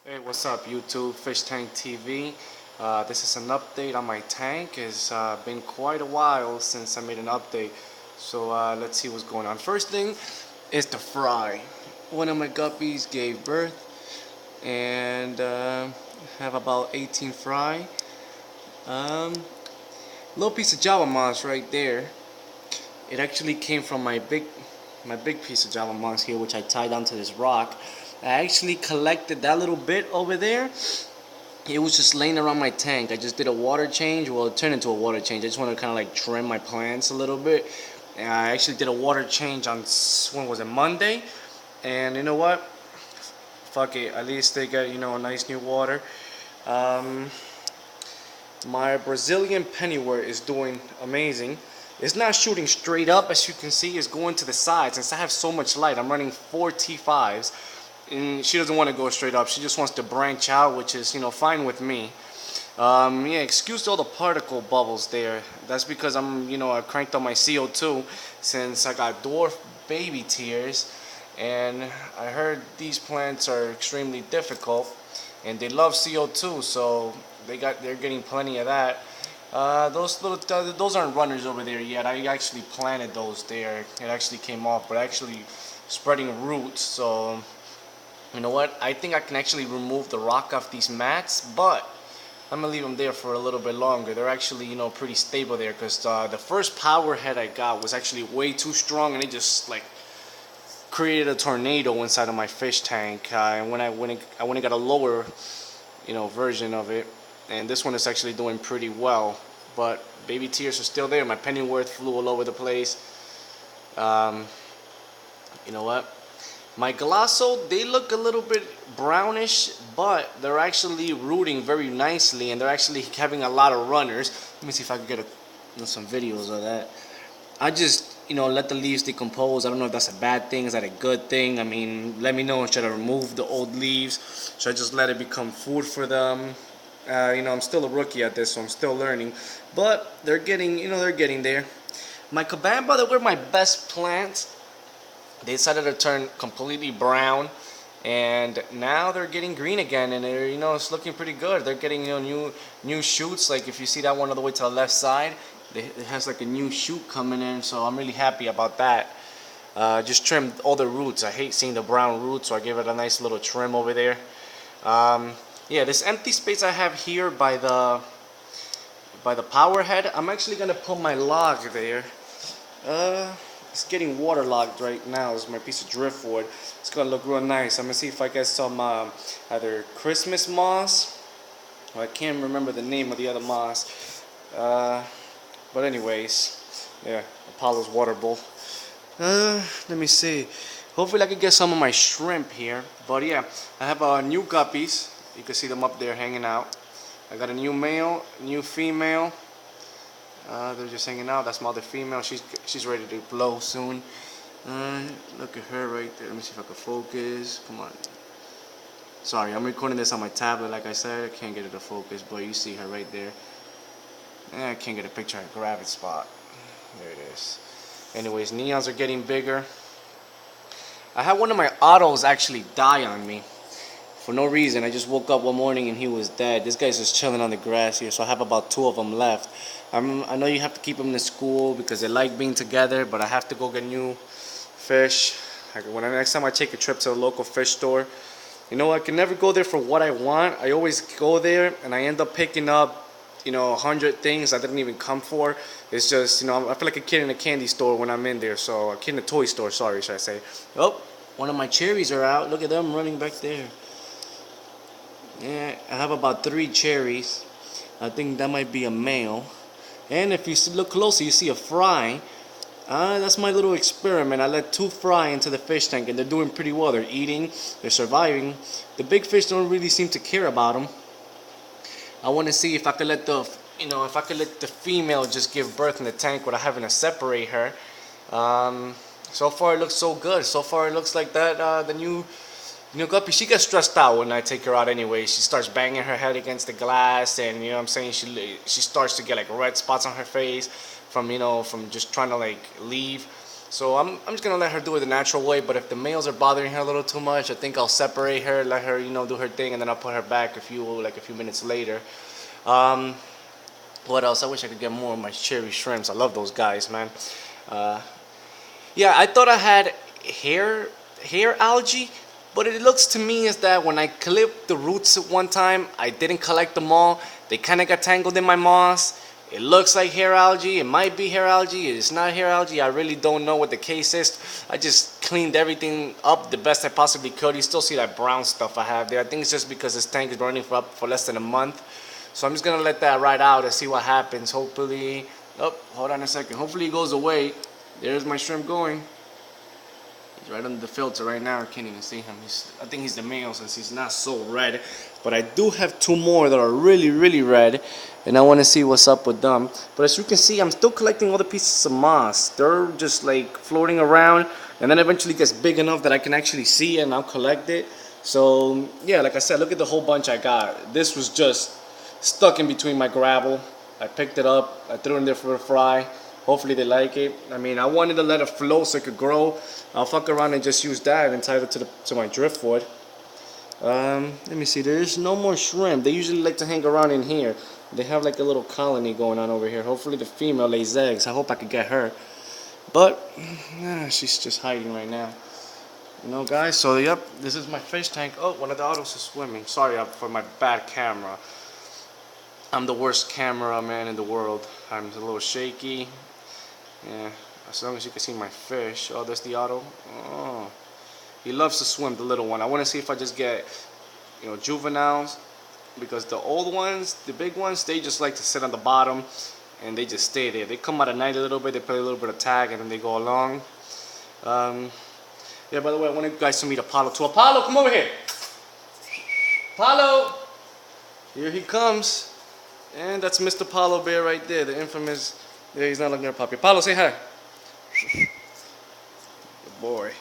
Hey, what's up YouTube, Fish Tank TV. This is an update on my tank. It's been quite a while since I made an update. So let's see what's going on. First thing is the fry. One of my guppies gave birth and have about 18 fry. Little piece of Java moss right there. It actually came from my big piece of Java moss here, which I tied onto this rock. I actually collected that little bit over there. It was just laying around my tank. I just did a water change. Well, it turned into a water change. I just want to kind of like trim my plants a little bit. And I actually did a water change on, when was it, Monday? And you know what? Fuck it. At least they got, a nice new water. My Brazilian pennywort is doing amazing. It's not shooting straight up, as you can see. It's going to the sides. Since I have so much light, I'm running 4 T5s. And she doesn't want to go straight up. She just wants to branch out, which is, fine with me. Yeah, excuse all the particle bubbles there. That's because I cranked up my CO2 since I got dwarf baby tears. And I heard these plants are extremely difficult and they love CO2, so they're getting plenty of that. Those aren't runners over there yet. I actually planted those there. It actually came off, but actually spreading roots. So you know what? I think I can actually remove the rock off these mats, but I'm gonna leave them there for a little bit longer. They're actually, pretty stable there because the first power head I got was actually way too strong, and it just like created a tornado inside of my fish tank. And when I went and got a lower, version of it, and this one is actually doing pretty well. But baby tears are still there. My pennyworth flew all over the place. You know what? My Galasso, they look a little bit brownish, but they're actually rooting very nicely, and they're actually having a lot of runners. Let me see if I can get some videos of that. I just, let the leaves decompose. I don't know if that's a bad thing. Is that a good thing? I mean, let me know. Should I remove the old leaves? Should I just let it become food for them? I'm still a rookie at this, so I'm still learning. But they're getting, they're getting there. My Cabamba, that were my best plants. They decided to turn completely brown, and now they're getting green again, and they're, it's looking pretty good. They're getting, new shoots. Like if you see that one all the way to the left side, it has like a new shoot coming in, so I'm really happy about that. Just trimmed all the roots. I hate seeing the brown roots, so I gave it a nice little trim over there. Yeah, this empty space I have here by the power head, I'm actually gonna put my log there. It's getting waterlogged right now. It's my piece of driftwood. It's gonna look real nice. I'm gonna see if I get some either Christmas moss, or I can't remember the name of the other moss. But anyways, yeah, Apollo's water bowl. Let me see. Hopefully I can get some of my shrimp here. But yeah, I have new guppies. You can see them up there hanging out. I got a new male, new female. They're just hanging out. That's my other female. She's ready to blow soon. Look at her right there. Let me see if I can focus. Come on. Sorry, I'm recording this on my tablet. Like I said, I can't get it to focus, but you see her right there. I can't get a picture of her gravity spot. There it is. Anyways, neons are getting bigger. I had one of my autos actually die on me for no reason. I just woke up one morning and he was dead. This guy's just chilling on the grass here, so I have about 2 of them left. I know you have to keep them in the school because they like being together, but I have to go get new fish. Next time I take a trip to a local fish store, I can never go there for what I want. I always go there and I end up picking up, 100 things I didn't even come for. It's just, I feel like a kid in a candy store when I'm in there. So a kid in a toy store, sorry, should I say. Oh, one of my cherries are out. Look at them running back there. Yeah, I have about 3 cherries. I think that might be a male. And if you look closely, you see a fry. That's my little experiment. I let 2 fry into the fish tank, and they're doing pretty well. They're eating, they're surviving. The big fish don't really seem to care about them. I want to see if I could let the, female just give birth in the tank without having to separate her. So far it looks so good. So far it looks like that the new guppy, she gets stressed out when I take her out anyway. She starts banging her head against the glass, and she starts to get like red spots on her face from from just trying to like leave. So I'm just gonna let her do it the natural way. But if the males are bothering her a little too much, I think I'll separate her, let her, you know, do her thing, and then I'll put her back a few minutes later. Um, what else? I wish I could get more of my cherry shrimps. I love those guys, man. Uh, yeah, I thought I had hair hair algae, but it looks to me is that when I clipped the roots at one time, I didn't collect them all. They kind of got tangled in my moss. It looks like hair algae. It might be hair algae. It's not hair algae. I really don't know what the case is. I just cleaned everything up the best I possibly could. You still see that brown stuff I have there. I think it's just because this tank is running for less than a month. So I'm just gonna let that ride out and see what happens. Hopefully, oh, hold on a second. Hopefully it goes away. There's my shrimp going. He's right under the filter right now. I can't even see him. I think he's the male since he's not so red. But I do have two more that are really, really red. And I want to see what's up with them. But as you can see, I'm still collecting all the pieces of moss. They're just like floating around. And then eventually gets big enough that I can actually see it and I'll collect it. So yeah, like I said, look at the whole bunch I got. This was just stuck in between my gravel. I picked it up. I threw it in there for a fry. Hopefully they like it. I mean, I wanted to let it flow so it could grow. I'll fuck around and just use that and tie it to my driftwood. Let me see. There's no more shrimp. They usually like to hang around in here. They have like a little colony going on over here. Hopefully the female lays eggs. I hope I could get her. But she's just hiding right now. You know, guys. So yep, this is my fish tank. Oh, one of the autos is swimming. Sorry for my bad camera. I'm the worst cameraman in the world. I'm a little shaky. Yeah, as long as you can see my fish. Oh, there's the auto. Oh, he loves to swim, the little one. I want to see if I just get, you know, juveniles, because the old ones, the big ones, they just like to sit on the bottom and they just stay there. They come out at night a little bit, they play a little bit of tag, and then they go along. Yeah, by the way, I want you guys to meet Apollo too. Apollo, come over here. Apollo, here he comes. And that's Mr. Apollo Bear right there, the infamous. Yeah, he's not looking at a puppy. Apollo, say hi. Good boy.